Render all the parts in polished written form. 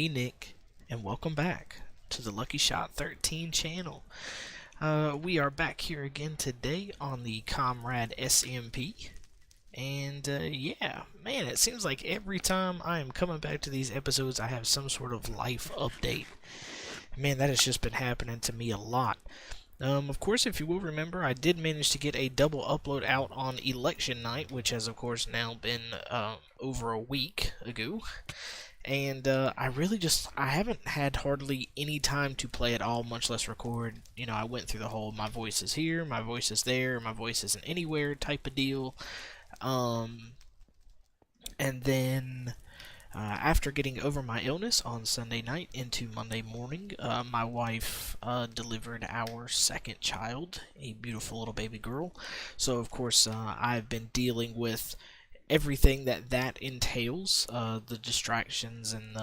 me, Nick, and welcome back to the LuckyShot13 channel. We are back here again today on the ComradeSMP, and yeah, man, it seems like every time I am coming back to these episodes, I have some sort of life update. Man, that has just been happening to me a lot. Of course, if you will remember, I did manage to get a double upload out on election night, which has, of course, now been over a week ago. And I haven't had hardly any time to play at all, much less record. You know, I went through the whole my voice is here, my voice is there, my voice isn't anywhere type of deal. And then after getting over my illness on Sunday night into Monday morning, my wife delivered our second child, a beautiful little baby girl. So, of course, I've been dealing with everything that entails, the distractions and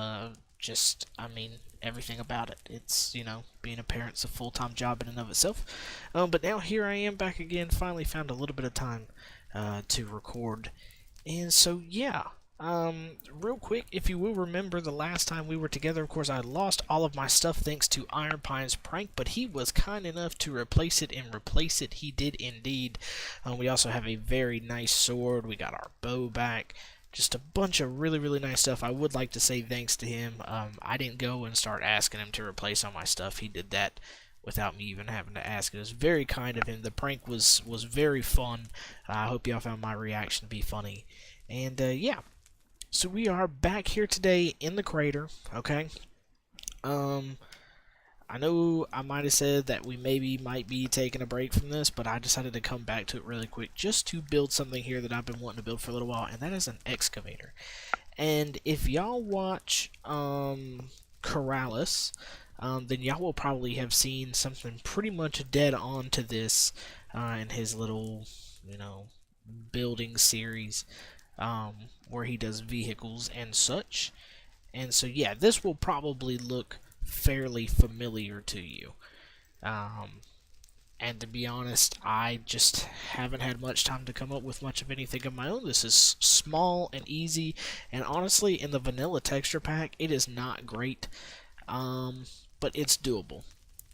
everything about it. It's, you know, being a parent's a full-time job in and of itself. But now here I am back again, finally found a little bit of time to record. And so, yeah. Real quick, if you will remember the last time we were together, of course, I lost all of my stuff thanks to Iron Pine's prank, but he was kind enough to replace it, and replace it he did indeed. We also have a very nice sword. We got our bow back. Just a bunch of really, really nice stuff. I would like to say thanks to him. I didn't go and start asking him to replace all my stuff. He did that without me even having to ask. It was very kind of him. The prank was very fun. I hope y'all found my reaction to be funny. And, yeah. So we are back here today in the crater, okay? I know I might have said that we might be taking a break from this, but I decided to come back to it really quick just to build something here that I've been wanting to build for a little while, and that is an excavator. And if y'all watch Corrales, then y'all will probably have seen something pretty much dead on to this in his little, you know, building series. Where he does vehicles and such. And so, yeah, this will probably look fairly familiar to you. And to be honest, I just haven't had much time to come up with much of anything of my own. This is small and easy, and honestly, in the vanilla texture pack, it is not great, but it's doable.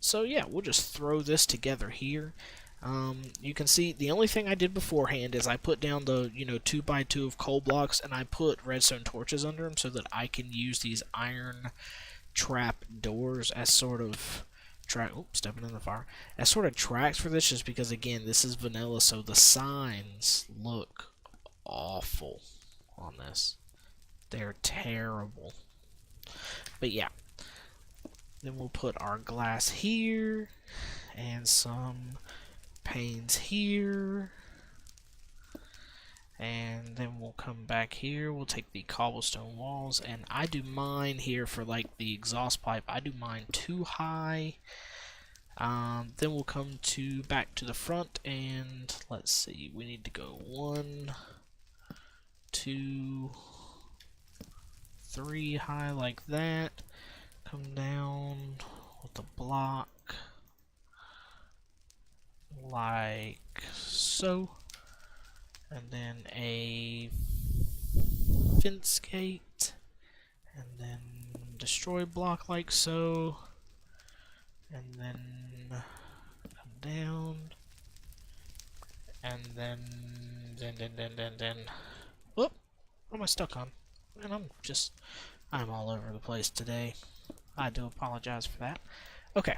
So, yeah, we'll just throw this together here. You can see the only thing I did beforehand is I put down the 2x2 of coal blocks, and I put redstone torches under them so that I can use these iron trap doors as sort of stepping in the fire, as sort of tracks for this, just because again this is vanilla, so the signs look awful on this. They're terrible. But yeah, then we'll put our glass here and some panes here, and then we'll come back here. We'll take the cobblestone walls, and I do mine here for like the exhaust pipe. I do mine too high. Then we'll come back to the front, and let's see, we need to go 1, 2, 3 high like that. Come down with the block like so, and then a fence gate, and then destroy block like so, and then come down, and then whoop, what am I stuck on? Man, I'm all over the place today. I do apologize for that. Okay.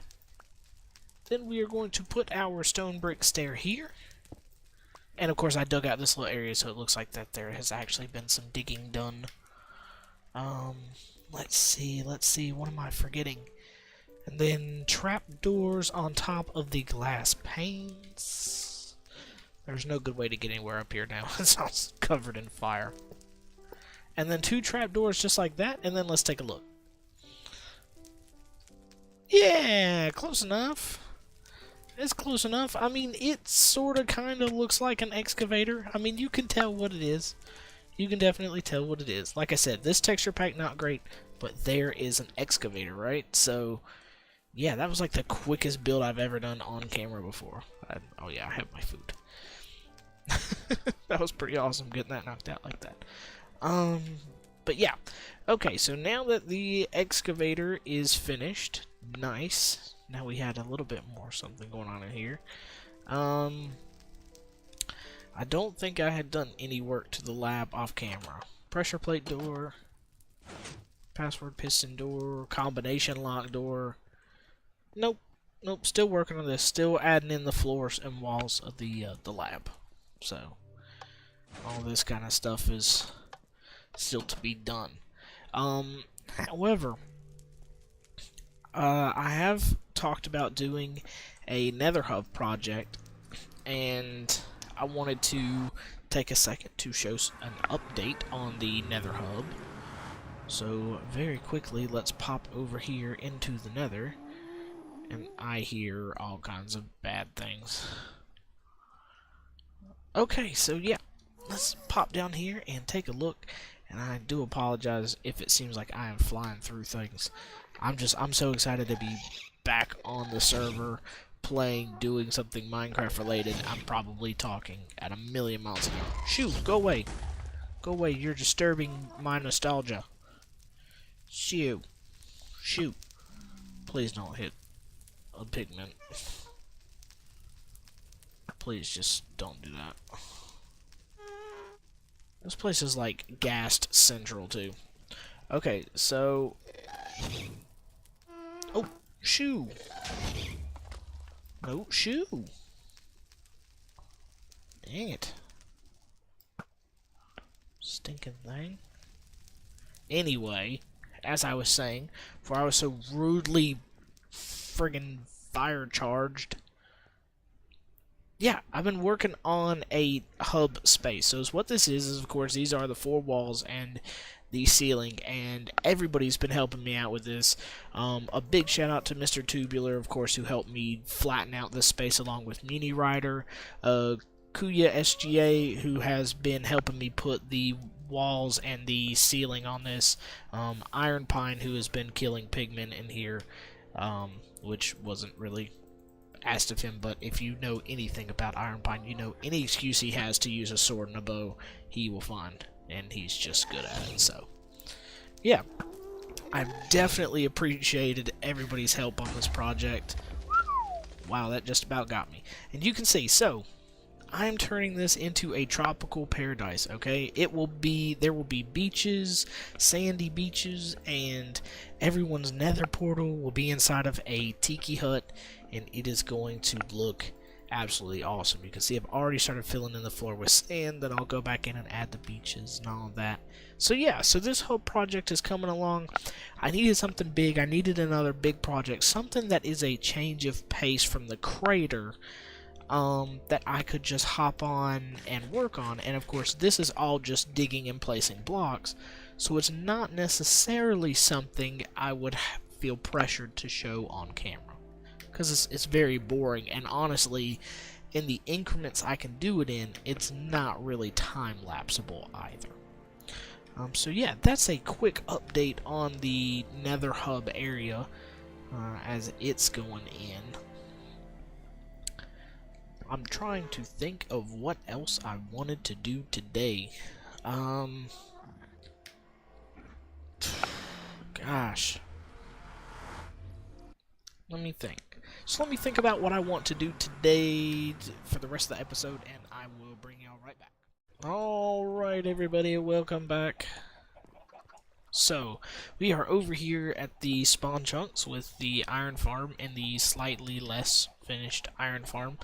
Then we are going to put our stone brick stair here. And of course I dug out this little area so it looks like that there has actually been some digging done. Let's see, what am I forgetting? And then trap doors on top of the glass panes. There's no good way to get anywhere up here now. It's all covered in fire. And then 2 trap doors just like that, and then let's take a look. Yeah, close enough. It's close enough. I mean, it sort of kind of looks like an excavator. I mean, you can tell what it is. You can definitely tell what it is. Like I said, this texture pack, not great, but there is an excavator, right? So, yeah, that was like the quickest build I've ever done on camera before. Oh, yeah, I have my food. That was pretty awesome getting that knocked out like that. But yeah, okay, so now that the excavator is finished, nice. Now we had a little bit more something going on in here. I don't think I had done any work to the lab off camera. Pressure plate door, password piston door, combination lock door. Nope, nope. Still working on this. Still adding in the floors and walls of the lab. So all this kind of stuff is still to be done. However, I have talked about doing a nether hub project, and I wanted to take a second to show an update on the nether hub. So very quickly, let's pop over here into the nether, and I hear all kinds of bad things. Okay, so yeah, let's pop down here and take a look. And I do apologize if it seems like I am flying through things. I'm so excited to be back on the server, playing, doing something Minecraft related. I'm probably talking at 1,000,000 miles an hour. Shoot, go away. Go away, you're disturbing my nostalgia. Shoot. Shoot. Please don't hit a pigment. Please just don't do that. This place is like gassed central too. Okay, so... Oh, shoe! No, shoe! Dang it. Stinking thing. Anyway, as I was saying, for I was so rudely friggin' fire charged. Yeah, I've been working on a hub space. So what this is of course, these are the 4 walls and the ceiling, and everybody's been helping me out with this. A big shout out to Mr. Tubular, of course, who helped me flatten out this space along with Mini Rider. Kuya SGA, who has been helping me put the walls and the ceiling on this. Iron Pine, who has been killing pigmen in here, which wasn't really asked of him, but if you know anything about Iron Pine, you know any excuse he has to use a sword and a bow, he will find, and he's just good at it. So yeah, I've definitely appreciated everybody's help on this project. Wow, that just about got me. And you can see, so I'm turning this into a tropical paradise, okay? There will be beaches, sandy beaches, and everyone's nether portal will be inside of a tiki hut, and it is going to look absolutely awesome. You can see I've already started filling in the floor with sand, then I'll go back in and add the beaches and all of that. So yeah, so this whole project is coming along. I needed something big. I needed another big project, something that is a change of pace from the crater, that I could just hop on and work on. And of course, this is all just digging and placing blocks, so it's not necessarily something I would feel pressured to show on camera, because it's very boring, and honestly, in the increments I can do it in, it's not really time-lapseable either. So yeah, that's a quick update on the Nether Hub area as it's going in. I'm trying to think of what else I wanted to do today. Gosh. Let me think. So let me think about what I want to do today for the rest of the episode, and I will bring y'all right back. Alright, everybody, welcome back. So, we are over here at the spawn chunks with the iron farm and the slightly less finished iron farm.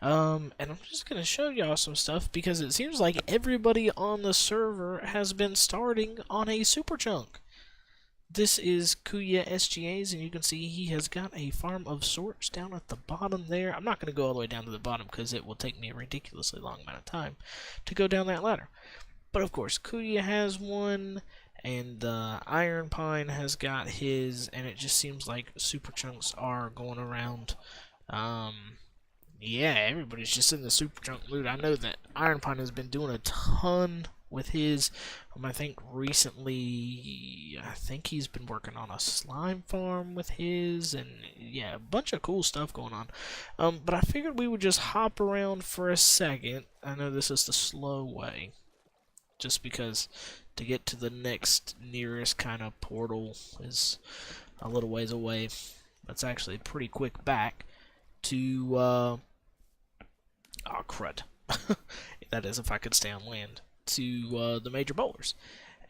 And I'm just going to show y'all some stuff, because it seems like everybody on the server has been starting on a super chunk. This is Kuya SGA's, and you can see he has got a farm of sorts down at the bottom there. I'm not going to go all the way down to the bottom, because it will take me a ridiculously long amount of time to go down that ladder. But of course, Kuya has one, and Iron Pine has got his, and it just seems like super chunks are going around. Yeah, everybody's just in the super chunk loot. I know that Iron Pine has been doing a ton with his. I think recently, I think he's been working on a slime farm with his, and yeah, a bunch of cool stuff going on. But I figured we would just hop around for a second. I know this is the slow way. just because to get to the next nearest kind of portal is a little ways away. That's actually pretty quick back to, oh crud. That is if I could stay on land, to the major boulders.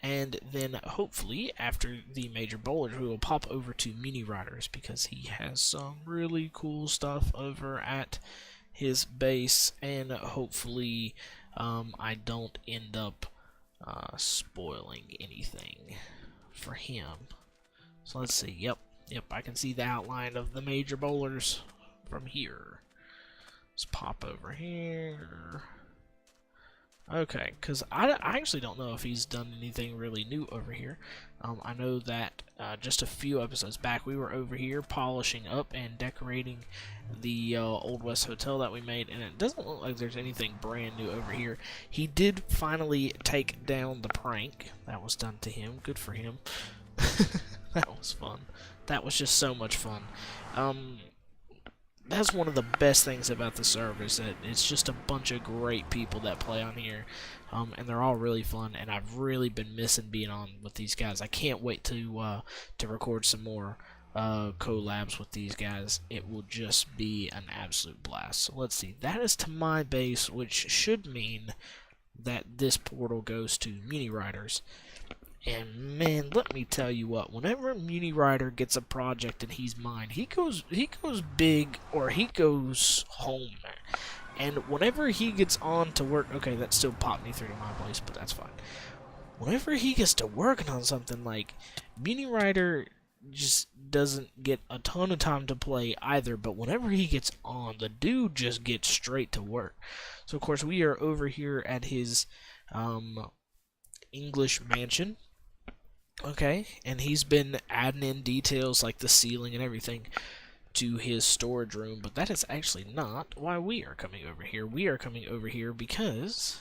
And then hopefully after the major boulders we will pop over to Mini Riders, because he has some really cool stuff over at his base, and hopefully I don't end up spoiling anything for him. So let's see. Yep, I can see the outline of the major boulders from here. Let's pop over here. Okay, because I actually don't know if he's done anything really new over here. I know that just a few episodes back we were over here polishing up and decorating the Old West Hotel that we made, and it doesn't look like there's anything brand new over here. He did finally take down the prank that was done to him. Good for him. That was fun. That was just so much fun. That's one of the best things about the server, is that it's just a bunch of great people that play on here, and they're all really fun, and I've really been missing being on with these guys. I can't wait to record some more collabs with these guys. It will just be an absolute blast. So let's see, that is to my base, which should mean that this portal goes to Mini Riders. And man, let me tell you what, whenever Mini Rider gets a project and he's mine, he goes big, or he goes home. And whenever he gets on to work, okay, that still popped me through to my place, but that's fine. Whenever he gets to working on something, like, Mini Rider just doesn't get a ton of time to play either, but whenever he gets on, the dude just gets straight to work. So of course we are over here at his English mansion. Okay, and he's been adding in details like the ceiling and everything to his storage room, but that is actually not why we are coming over here. We are coming over here because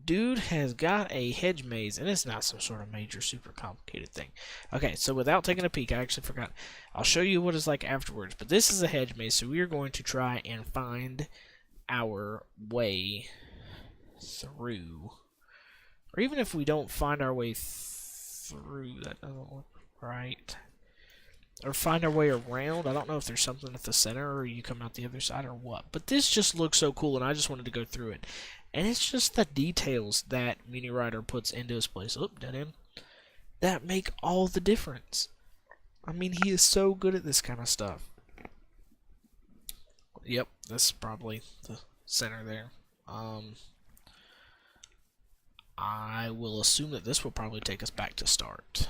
dude has got a hedge maze, and it's not some sort of major super complicated thing. Okay, so without taking a peek, I actually forgot. I'll show you what it's like afterwards, but this is a hedge maze, so we are going to try and find our way through. Or even if we don't find our way through, that doesn't look right. Or find our way around. I don't know if there's something at the center, or you come out the other side, or what. But this just looks so cool, and I just wanted to go through it. And it's just the details that Mini Rider puts into his place. Oh, dead end. That make all the difference. I mean, he is so good at this kind of stuff. Yep, that's probably the center there. I will assume that this will probably take us back to start.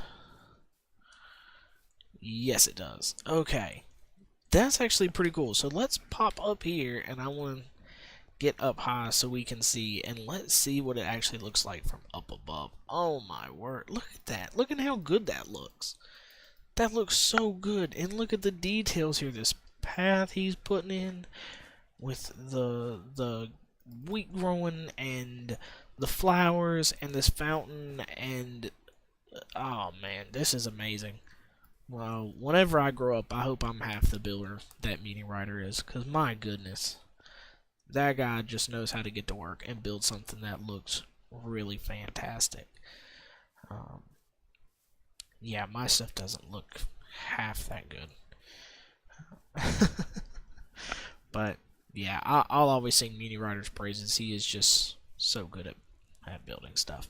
Yes, it does. Okay. That's actually pretty cool. So let's pop up here, and I want to get up high so we can see, and let's see what it actually looks like from up above. Oh my word. Look at that. Look at how good that looks. That looks so good. And look at the details here. This path he's putting in with the wheat growing and the flowers and this fountain, and oh man, this is amazing. Well, whenever I grow up, I hope I'm half the builder that Mini Rider is, because my goodness, that guy just knows how to get to work and build something that looks really fantastic. Yeah, my stuff doesn't look half that good. But yeah, I'll always sing Mini Rider's praises. He is just so good at building stuff.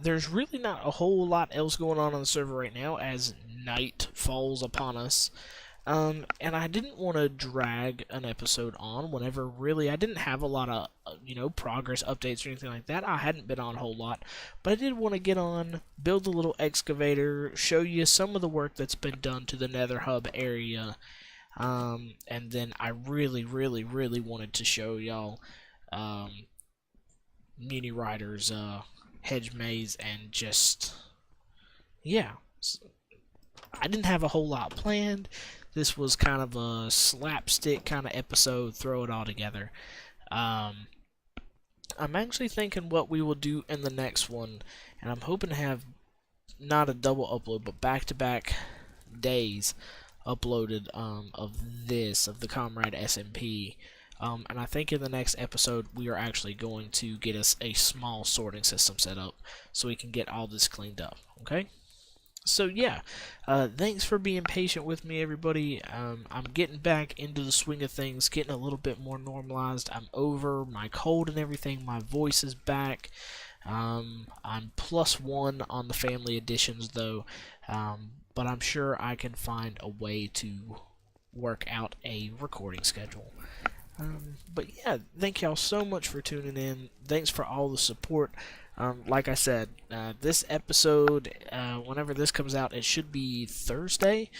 There's really not a whole lot else going on the server right now as night falls upon us. And I didn't want to drag an episode on whenever really I didn't have a lot of, progress updates or anything like that. I hadn't been on a whole lot, but I did want to get on, build a little excavator, show you some of the work that's been done to the Nether Hub area. And then I really wanted to show y'all, Mini Rider's, hedge maze, and just, yeah. I didn't have a whole lot planned. This was kind of a slapstick kind of episode, throw it all together. I'm actually thinking what we will do in the next one, and I'm hoping to have not a double upload, but back-to-back days uploaded of the Comrade SMP And I think in the next episode we are actually going to get us a small sorting system set up so we can get all this cleaned up. Okay? So yeah, thanks for being patient with me, everybody. I'm getting back into the swing of things, getting a little bit more normalized. I'm over my cold and everything. My voice is back. I'm +1 on the family editions though, but I'm sure I can find a way to work out a recording schedule. But yeah, thank y'all so much for tuning in. Thanks for all the support. Like I said, this episode, whenever this comes out, it should be Thursday.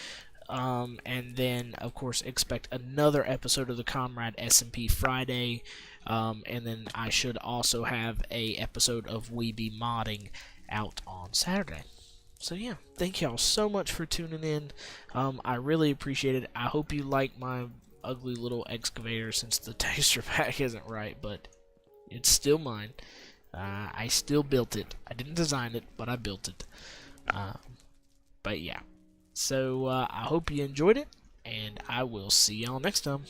And then, of course, expect another episode of the Comrade SMP Friday. And then I should also have a episode of We Be Modding out on Saturday. So yeah, thank y'all so much for tuning in. I really appreciate it. I hope you like my ugly little excavator, since the texture pack isn't right, but it's still mine. I still built it. I didn't design it, but I built it. But yeah, so I hope you enjoyed it, and I will see y'all next time.